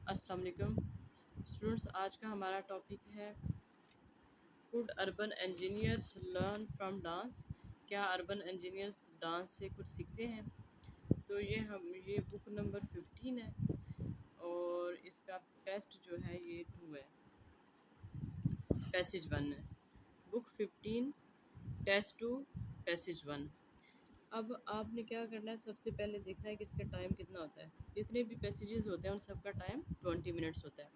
अस्सलाम वालेकुम स्टूडेंट्स। आज का हमारा टॉपिक है could urban engineers learn from dance. क्या अर्बन इंजीनियर्स डांस से कुछ सीखते हैं? तो ये बुक नंबर 15 है और इसका टेस्ट जो है ये 2 है, पैसेज 1 है। Book 15 test 2 passage 1। अब आपने क्या करना है, सबसे पहले देखना है कि इसका टाइम कितना होता है। जितने भी पैसेजेस होते हैं उन सब का टाइम 20 मिनट्स होता है।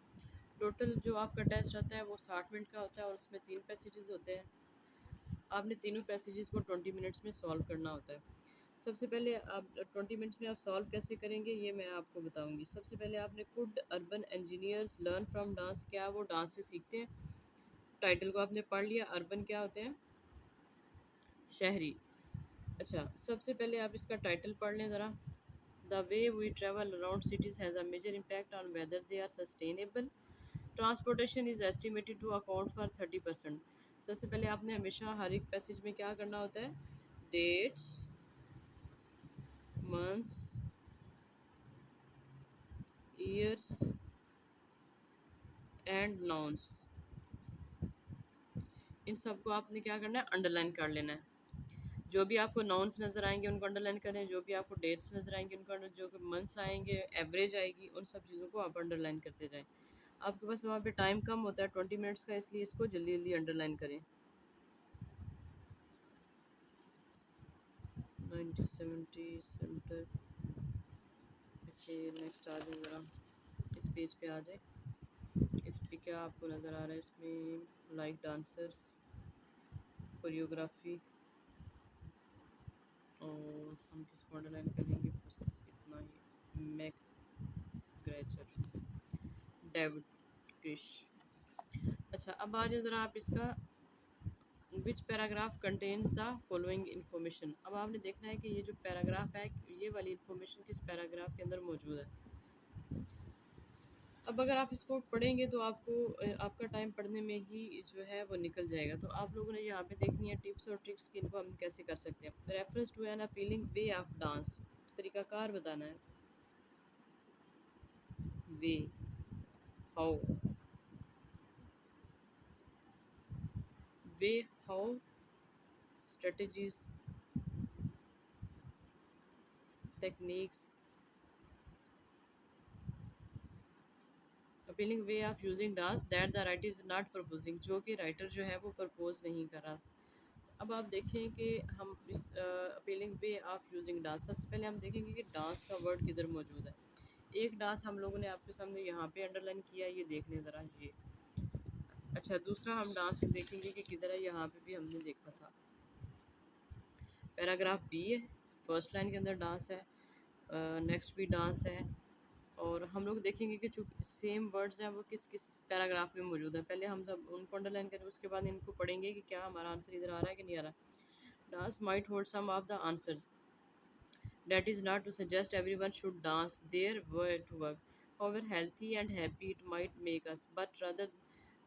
टोटल जो आपका टेस्ट आता है वो 60 मिनट का होता है और उसमें 3 पैसेजेस होते हैं। आपने तीनों पैसेजेस को 20 मिनट्स में सॉल्व करना होता है। सबसे पहले आप 20 मिनट्स में आप सॉल्व कैसे करेंगे ये मैं आपको बताऊंगी। सबसे पहले आपने could urban engineers learn from dance, क्या वो डांस से सीखते हैं? टाइटल को आपने पढ़ लिया। अर्बन क्या होते हैं? शहरी। अच्छा, सबसे पहले आप इसका टाइटल पढ़ लें ज़रा। The way we travel around cities has a major impact on whether they are sustainable. Transportation is estimated to account for 30%। सबसे पहले आपने हमेशा हर एक पैसेज में क्या करना होता है? Dates, months, years and nouns, इन सबको आपने क्या करना है? अंडरलाइन कर लेना है। जो भी आपको नाउन्स नज़र आएंगे उनको अंडरलाइन करें, जो भी आपको डेट्स नज़र आएंगे उनको जो मंथ्स आएंगे, एवरेज आएगी, उन सब चीज़ों को आप अंडरलाइन करते जाएं। आपके पास वहाँ पे टाइम कम होता है 20 मिनट्स का, इसलिए इसको जल्दी जल्दी अंडरलाइन करें। 1970 सेंटर। ओके, नेक्स्ट आ जाए ज़रा, इस पेज पे आ जाए। इस पे क्या आपको नज़र आ रहा है? इसमें लाइक डांसर्स, कोरियोग्राफी, और हम किसको अंडरलाइन करेंगे? बस इतना ही। मैक ग्रेचर, डेविड क्रिश। अच्छा, अब आ जाए ज़रा आप इसका which paragraph contains the following information. अब आपने देखना है कि ये जो पैराग्राफ है, ये वाली इन्फॉर्मेशन किस पैराग्राफ के अंदर मौजूद है। अब अगर आप इसको पढ़ेंगे तो आपको आपका टाइम पढ़ने में ही जो है वो निकल जाएगा। तो आप लोगों ने यहाँ पे देखनी है टिप्स और ट्रिक्स की, इनको हम कैसे कर सकते हैं। Reference to an appealing way of dance, तरीकाकार बताना है। Way, how, way, how, strategies, techniques, appealing way of using dance that the writer is not proposing, जो कि राइटर जो है वो प्रपोज नहीं कर रहा। अब आप देखें कि हम इस appealing way of using dance, सबसे पहले हम देखेंगे कि डांस का वर्ड किधर मौजूद है। एक डांस हम लोगों ने आपके सामने यहाँ पे अंडरलाइन किया, ये देख लें ज़रा ये। अच्छा, दूसरा हम डांस देखेंगे कि किधर है, यहाँ पे भी हमने देखा था। पैराग्राफ बी है, फर्स्ट लाइन के अंदर डांस है, नेक्स्ट भी डांस है। और हम लोग देखेंगे कि जो सेम वर्ड्स हैं वो किस किस पैराग्राफ में मौजूद है। पहले हम सब उनको अंडरलाइन करें, उसके बाद इनको पढ़ेंगे कि क्या हमारा आंसर इधर आ रहा है कि नहीं आ रहा। Dance might hold some of the answers, that is not to suggest everyone should dance their way to work, however healthy and happy it might make us, but rather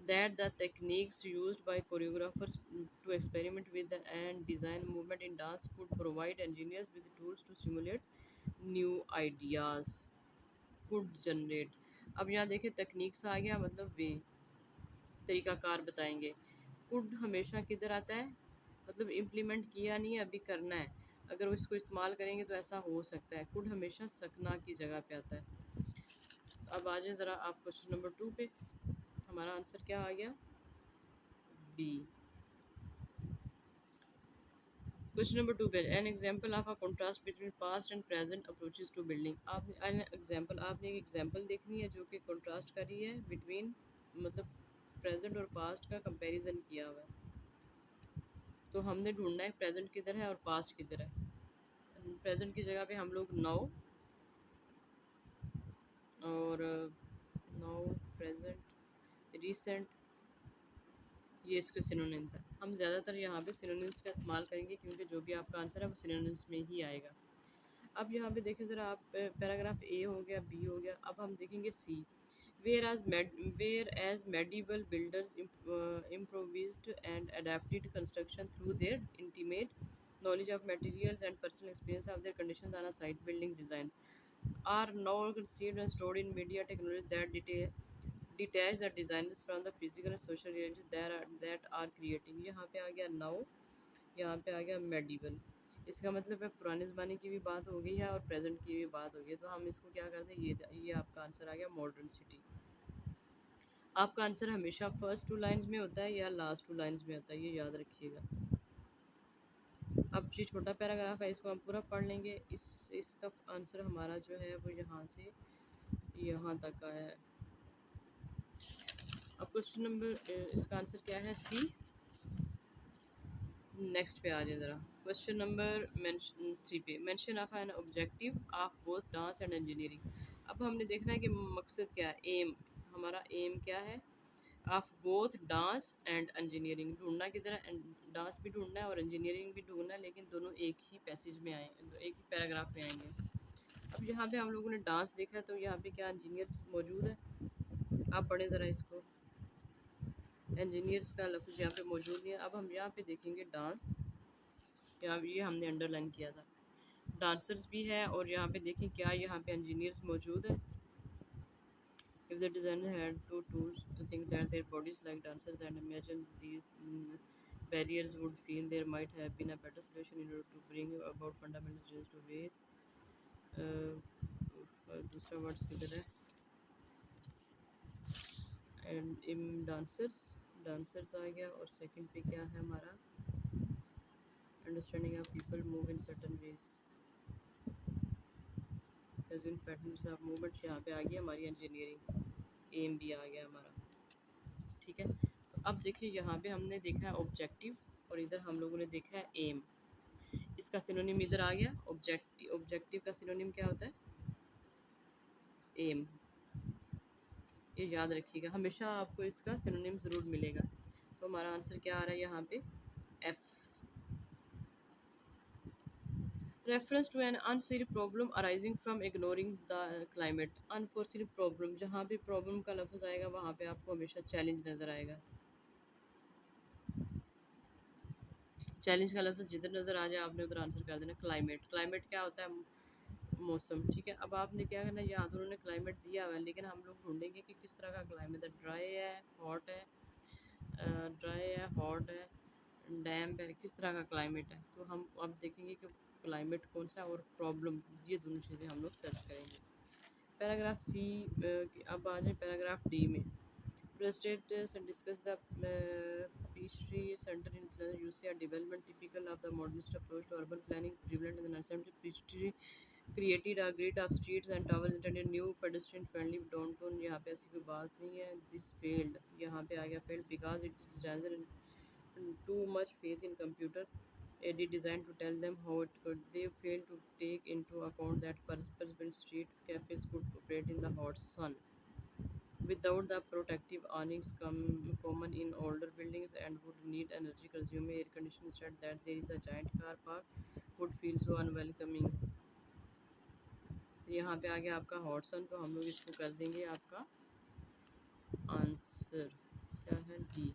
that the techniques used by choreographers to experiment with and design movement in dance could provide engineers with tools to stimulate new ideas, could generate। अब यहाँ देखें तकनीक्स आ गया, मतलब वे, तरीकाकार बताएंगे। Could हमेशा किधर आता है? मतलब इम्प्लीमेंट किया नहीं है, अभी करना है। अगर वो इसको इस्तेमाल करेंगे तो ऐसा हो सकता है। कुड हमेशा सकना की जगह पे आता है। अब आ जाए ज़रा आप क्वेश्चन नंबर 2 पे। हमारा आंसर क्या आ गया? बी। क्वेश्चन नंबर 2 पे an example of a contrast between past and present approaches to building. आपने एन एग्जाम्पल, आपने एक एग्जाम्पल देखनी है जो कि कॉन्ट्रास्ट कर रही है बिटवीन, मतलब प्रेजेंट और पास्ट का कंपैरिजन किया हुआ है। तो हमने ढूंढना है प्रेजेंट किधर है और पास्ट किधर है। प्रेजेंट की जगह पे हम लोग नाउ, और नाउ, प्रेजेंट, रिसेंट, ये इसके सिनोनिम्स है। हम ज़्यादातर यहाँ पे सिनोनिम्स का इस्तेमाल करेंगे क्योंकि जो भी आपका आंसर है वो सिनोनिम्स में ही आएगा। अब यहाँ पे देखें ज़रा आप, पैराग्राफ ए हो गया, बी हो गया। अब हम देखेंगे सी। Whereas medieval builders improvised and adapted construction through their intimate knowledge of materials and personal experience of their conditions on a site, building designs are now conceived and stored in media technology that detach the designers from the physical and social realities that are creating. यहाँ पे आ गया now, यहाँ पे आ गया medieval। इसका मतलब है पुराने ज़माने की भी बात हो गई है और प्रेजेंट की भी बात हो गई है, तो हम इसको क्या करते हैं, ये आपका आंसर आ गया मॉडर्न सिटी। आपका आंसर हमेशा फर्स्ट टू लाइंस में होता है या लास्ट टू लाइंस में होता है, ये याद रखिएगा। अब ये छोटा पैराग्राफ है, इसको हम पूरा पढ़ लेंगे। इसका आंसर हमारा जो है वो यहाँ से यहाँ तक का है। अब क्वेश्चन नंबर इसका आंसर क्या है, सी। नेक्स्ट पे आ जाए ज़रा। क्वेश्चन नंबर 3 पे, mention of an objective of both dance and engineering. अब हमने देखना है कि मकसद क्या है, एम, हमारा एम क्या है, of both dance and engineering. ढूंढना किधर है, डांस भी ढूंढना है और इंजीनियरिंग भी ढूंढना है, लेकिन दोनों एक ही पैसेज में आए, एक ही पैराग्राफ में आएंगे। अब यहाँ पे हम लोगों ने डांस देखा है, तो यहाँ पे क्या इंजीनियर्स मौजूद है, आप पढ़ें ज़रा इसको। इंजीनियर्स का लफ्ज़ यहाँ पे मौजूद नहीं है। अब हम यहाँ पे देखेंगे डांस, यहाँ ये हमने अंडरलाइन किया था, डांसर्स भी है, और यहाँ पे देखें क्या यहाँ पे इंजीनियर्स मौजूद है। If the designer had two tools to think that their bodies like dancers and imagine these barriers would feel, there might have been a better solution in order to bring about fundamental change to ways। दूसरा words किधर है, and in dancers, dancers आ गया, और second पे क्या है हमारा, understanding of people move in certain ways as in patterns of movement. यहाँ पे आ गई हमारी इंजीनियरिंग, एम भी आ गया हमारा, ठीक है। तो अब देखिए यहाँ पे हमने देखा है ऑब्जेक्टिव, और इधर हम लोगों ने देखा है एम। इसका सिनोनिम इधर आ गया, ऑब्जेक्टिव, ऑब्जेक्टिव का सिनोनिम क्या होता है, एम। ये याद रखिएगा, हमेशा आपको इसका सिनोनिम ज़रूर मिलेगा। तो हमारा आंसर क्या आ रहा है यहाँ पे, F. Reference to an unforced problem arising from ignoring the climate. Unforced problem, जहाँ भी प्रॉब्लम का लफ्ज़ आएगा वहाँ पे आपको हमेशा चैलेंज नज़र आएगा। चैलेंज का लफ्ज़ जिधर नज़र आ जाए आपने उधर आंसर कर देना। क्लाइमेट, क्लाइमेट क्या होता है, मौसम, ठीक है। अब आपने क्या करना है, यहाँ तो उन्होंने क्लाइमेट दिया हुआ है, लेकिन हम लोग ढूंढेंगे कि किस तरह का क्लाइमेट है, ड्राई है, हॉट है, ड्राई है, हॉट है, डैम्प है, किस तरह का क्लाइमेट है। तो हम अब देखेंगे कि क्लाइमेट कौन सा और प्रॉब्लम, ये दोनों चीज़ें हम लोग सर्च करेंगे। पैराग्राफ सी, अब आ जाए पैराग्राफ डी में। President discussed the Peachtree Center in UCR development typical of the modernist approach to urban planning, prevalent in the nascent Peachtree created a grid of streets and towers intended new pedestrian friendly downtown। यहाँ पे ऐसी कोई बात नहीं है। This failed, यहाँ पे आ गया failed because it is rather too much faith in computer aided design to tell them how it could. They failed to take into account that purpose-built street cafes could operate in the hot sun without the protective awnings common in older buildings and would need energy consuming air conditioning, said that there is a giant car park would feel so unwelcoming। यहाँ पे आ गया आपका hot सन, तो हम लोग इसको कर देंगे आपका आंसर क्या है, डी।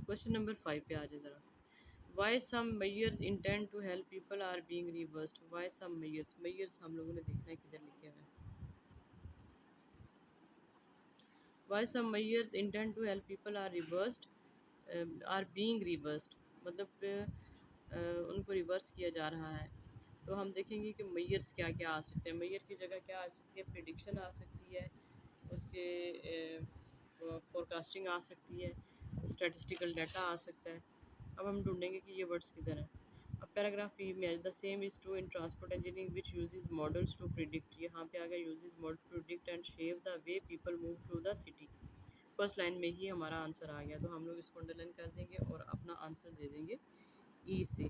क्वेश्चन नंबर 5 पे आ जाए ज़रा। Why some measures intend to help people are being reversed. Why some measures, measures हम लोगों ने देखना है किधर लिखे हुए हैं। Why some measures intend to help people are reversed, are being reversed, मतलब उनको रिवर्स किया जा रहा है। तो हम देखेंगे कि मेजर्स क्या क्या आ सकते हैं। मेजर की जगह क्या आ सकती है, प्रिडिक्शन आ सकती है, उसके फोरकास्टिंग आ सकती है, स्टैटिस्टिकल डाटा आ सकता है। अब हम ढूंढेंगे कि ये वर्ड्स किधर हैं। अब पैराग्राफ पी में the same is true in transport engineering which uses models to predict. यहाँ पे आ गया uses model to predict and shape the way people move through the city. First line में ही हमारा आंसर आ गया, तो हम लोग इसको अंडरलाइन कर देंगे और अपना आंसर दे देंगे ई से।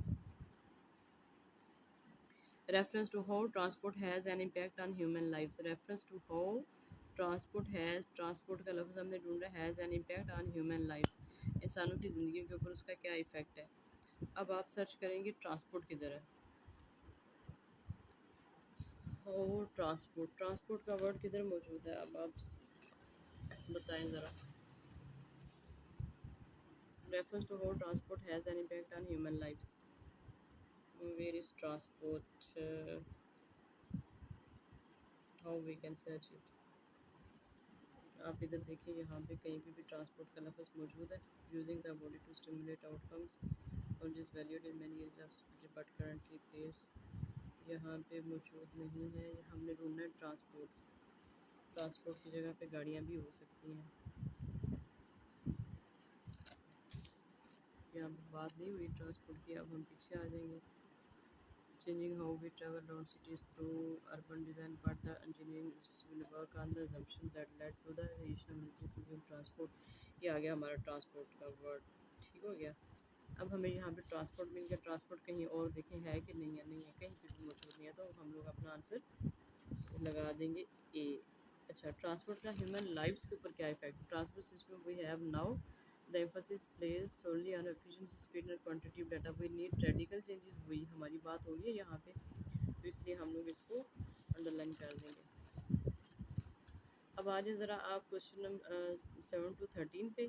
Reference to how transport has an impact on human lives. Reference to how transport has, transport का लफ्ज़ हमने ढूंढा, has an impact on human lives, इंसानों की ज़िंदगी के ऊपर उसका क्या इफ़ेक्ट है। अब आप सर्च करेंगे ट्रांसपोर्ट किधर है, हाउ ट्रांसपोर्ट, ट्रांसपोर्ट का वर्ड किधर मौजूद है, अब आप बताएं ज़रा। Reference to how transport has an impact on human lives, where is transport, how we can search it. आप इधर देखिए, यहाँ पे कहीं पे भी ट्रांसपोर्ट का लफ्ज़ मौजूद है। Using the body to stimulate outcomes और जिस valued in many areas of but currently place, यहाँ पे मौजूद नहीं है। हमने ढूंढना है ट्रांसपोर्ट। ट्रांसपोर्ट की जगह पे गाड़ियाँ भी हो सकती हैं। यहाँ पे बात नहीं हुई ट्रांसपोर्ट की, अब हम पीछे आ जाएंगे। Changing how we travel around cities through urban design, but the engineering will work on the assumption that led to the regional multi-consumer transport। ये आ गया हमारा ट्रांसपोर्ट का वर्ड, ठीक हो गया। अब हमें यहाँ पे ट्रांसपोर्ट मिल गया। ट्रांसपोर्ट कहीं और देखें है कि नहीं है, नहीं है, कहीं पे भी मौजूद नहीं है, तो हम लोग अपना आंसर लगा देंगे ए। अच्छा, ट्रांसपोर्ट का ह्यूमन लाइफ्स के ऊपर क्या effect. Transport system we have now, the emphasis place solely on efficiency, speed and quantity of data, we need radical changes। वही हमारी बात हो रही है यहाँ पे, तो इसलिए हम लोग इसको अंडरलाइन कर देंगे। अब आ जाए ज़रा आप क्वेश्चन नंबर 7 to 13 पे।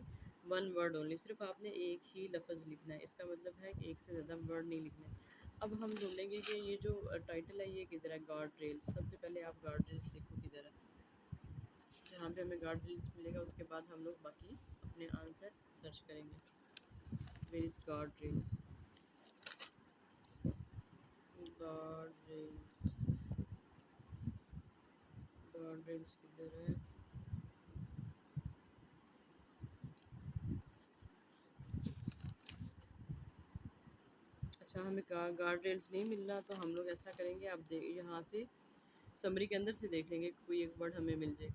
वन वर्ड ओनली, सिर्फ आपने एक ही लफ्ज़ लिखना है। इसका मतलब है कि एक से ज़्यादा वर्ड नहीं लिखना है। अब हम ढूंढेंगे कि ये जो टाइटल है ये किधर है। Guard rails. सबसे पहले आप गार्ड रेल्स देखो किधर है। जहाँ पे हमें गार्ड रेल्स मिलेगा उसके बाद हम लोग बाकी अपने आंसर सर्च करेंगे। Where is guard rails. Guard rails, guard rails किधर है। अच्छा, हमें गार्ड रेल्स नहीं मिल रहा, तो हम लोग ऐसा करेंगे, आप यहाँ से समरी के अंदर से देख लेंगे, कोई एक वर्ड हमें मिल जाए।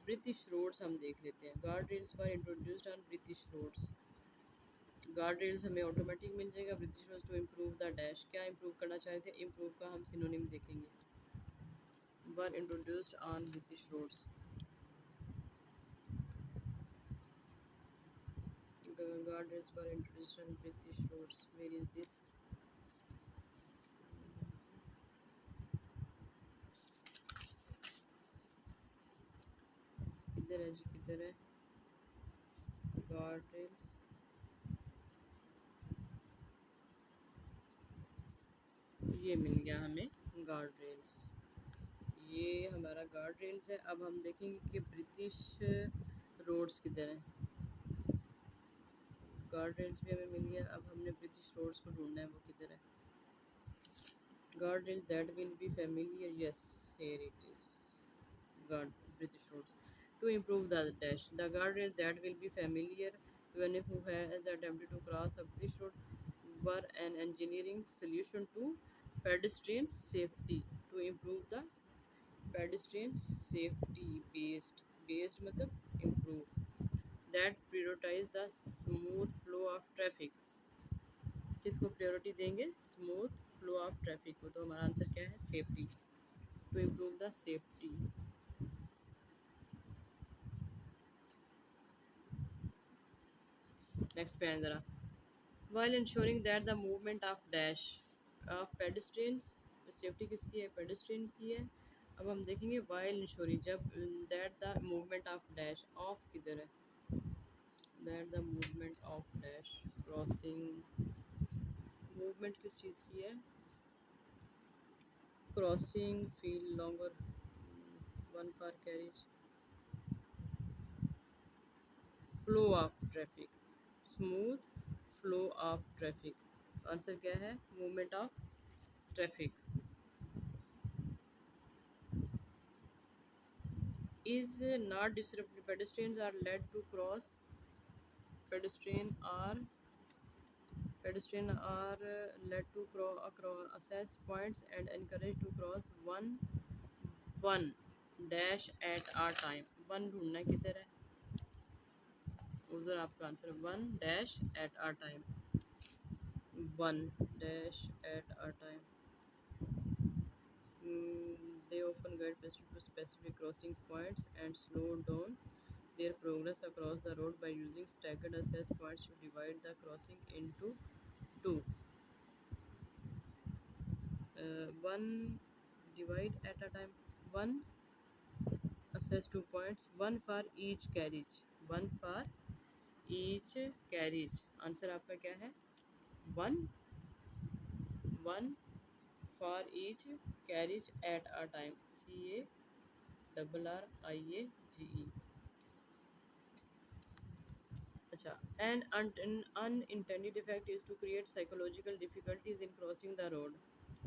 ब्रिटिश रोड्स हम देख लेते हैं। Guard rails were introduced on British roads. Guard rails हमें ऑटोमेटिक मिल जाएगा। British roads to improve the dash, क्या इम्प्रूव करना चाह रहे थे, इम्प्रूव का हम सिनोनिम देखेंगे। Were introduced on British roads. Guard rails were introduced on British roads, where is this. किधर है जी, किधर है गार्ड रेल्स। ये मिल गया हमें गार्ड रेल्स, ये हमारा गार्ड रेल्स है। अब हम देखेंगे कि ब्रिटिश रोड्स किधर हैं। गार्ड रेल्स भी हमें मिल गया। अब हमने ब्रिटिश रोड्स को ढूंढना है, वो किधर है। Guard rails that will be familiar, yes here it is. Guard British roads to improve the dash, the guard rails that will be familiar to anyone who has attempted to cross a British road were an engineering solution to pedestrian safety, to improve the pedestrian safety based मतलब improve, that prioritize the smooth flow of traffic। किसको priority देंगे, smooth flow of traffic को। तो हमारा answer क्या है, safety, to improve the safety. Next पे आए ज़रा। While ensuring that the movement of dash of pedestrians, safety किसकी है, पेडिस्ट्रियन की है। अब हम देखेंगे वाइल इंश्योरिंग, जब that the movement of dash, of किधर है, that the movement of dash crossing, movement किस चीज़ की है, crossing feel longer one for carriage, flow of traffic, smooth flow of traffic. Answer क्या है, movement of traffic. Is not disrupted, pedestrians are led to cross, pedestrian are pedestrian are led to assess points and encouraged to cross one dash at a time। One ढूंढना किधर है, उधर आपका answer one dash at a time, one dash at a time. They often guide pedestrians to specific crossing points and slow down their progress across the road by using staggered access points to divide the crossing into two। One divide at a time, one access 2 points, one for each carriage, one for each carriage। Answer आपका क्या है, one one for each carriage at a time. ये RRIAGE। अच्छा, an unintended effect is to create psychological difficulties in crossing the road,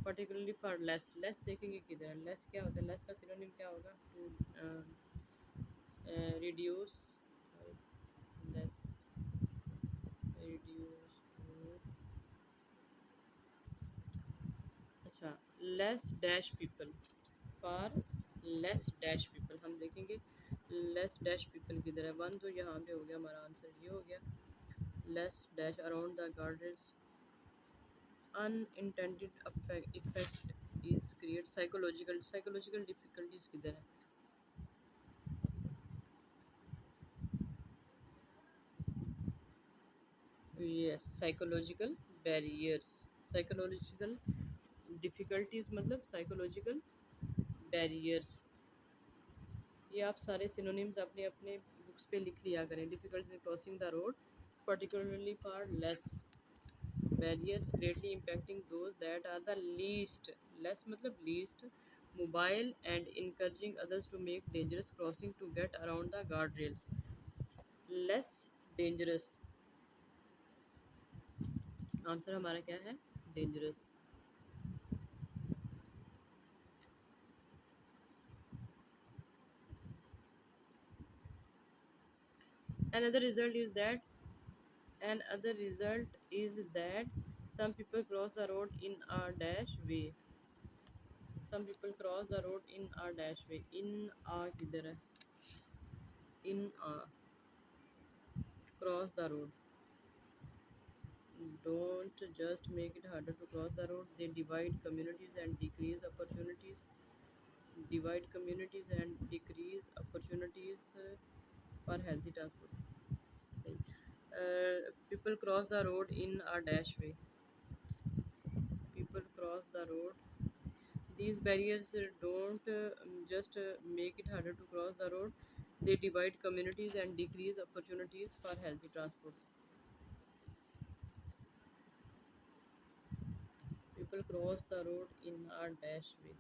particularly for less। Less देखेंगे किधर है, less क्या होता है, लेस का सिनोनिम क्या होगा, to reduce, less, reduce to, अच्छा, less dash people, for less dash people. हम देखेंगे लेस डैश पीपल किधर है, वन तो यहाँ पे हो गया, हमारा आंसर ये हो गया। Less dash around the gardens, unintended effect is create psychological difficulties किधर है, yes psychological barriers, psychological difficulties मतलब साइकोलॉजिकल बैरियर्स। ये आप सारे सिनोनिम्स अपने अपने बुक्स पे लिख लिया करें। Difficulty crossing the road, particularly for less barriers greatly impacting those that are the least, less मतलब least mobile and encouraging others to make dangerous crossing to get around the guardrails। less dangerous, answer हमारा क्या है, dangerous। another result is that another result is that some people cross the road in a dash way, some people cross the road in a dash way। in a किधर है, in a, cross the road, don't just make it harder to cross the road, they divide communities and decrease opportunities, divide communities and decrease opportunities for healthy transport। People cross the road in a dash way, people cross the road, these barriers don't just make it harder to cross the road, they divide communities and decrease opportunities for healthy transport। people cross the road in a dash way।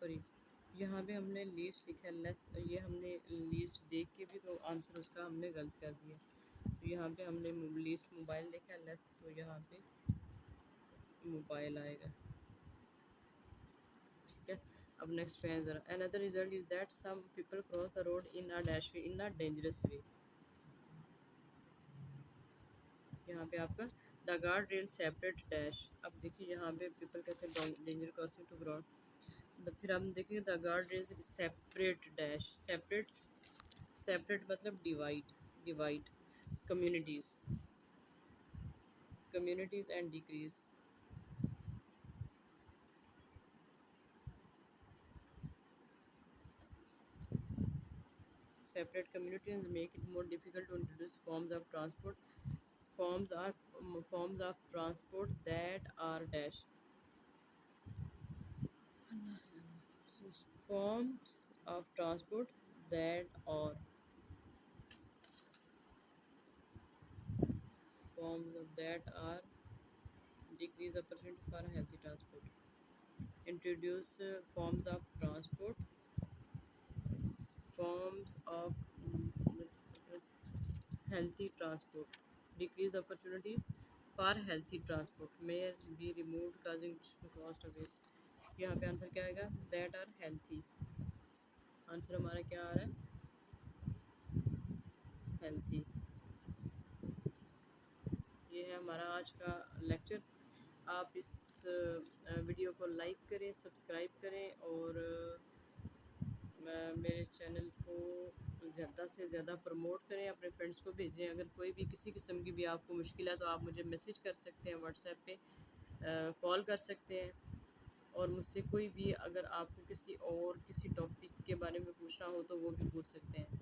Sorry, यहाँ पे हमने least लिखा है less, ये हमने least देख के भी तो आंसर उसका हमने गलत कर दिया। तो यहाँ पे हमने लीस्ट मोबाइल देखा है लेस, तो यहाँ पे मोबाइल आएगा। ठीक है, अब नेक्स्ट पे है ज़रा। Another result is that some people cross the road in a dash way, in a dangerous way. यहाँ पे आपका the guard rail separate dash. अब देखिए यहाँ पे पीपल कैसे डेंजर क्रॉसिंग टू ग्राउंड, फिर हम देखेंगे the guard rail separate dash, separate, separate मतलब divide, divide communities, communities and decrease, separate communities and make it more difficult to introduce forms of transport, forms are forms of transport that are dash, forms of transport that are, forms of that are decrease opportunity for healthy transport, introduce forms of transport, forms of healthy transport, decrease opportunities for healthy transport, may be removed causing cost of waste। यहाँ पे answer क्या आएगा, that are healthy. Answer हमारा क्या आ रहा है, healthy. ये है हमारा आज का लेक्चर। आप इस वीडियो को लाइक करें, सब्सक्राइब करें और मेरे चैनल को ज़्यादा से ज़्यादा प्रमोट करें, अपने फ्रेंड्स को भेजें। अगर कोई भी किसी किस्म की भी आपको मुश्किल है तो आप मुझे मैसेज कर सकते हैं व्हाट्सएप पे, कॉल कर सकते हैं। और मुझसे कोई भी अगर आपको किसी और किसी टॉपिक के बारे में पूछना हो तो वो भी पूछ सकते हैं।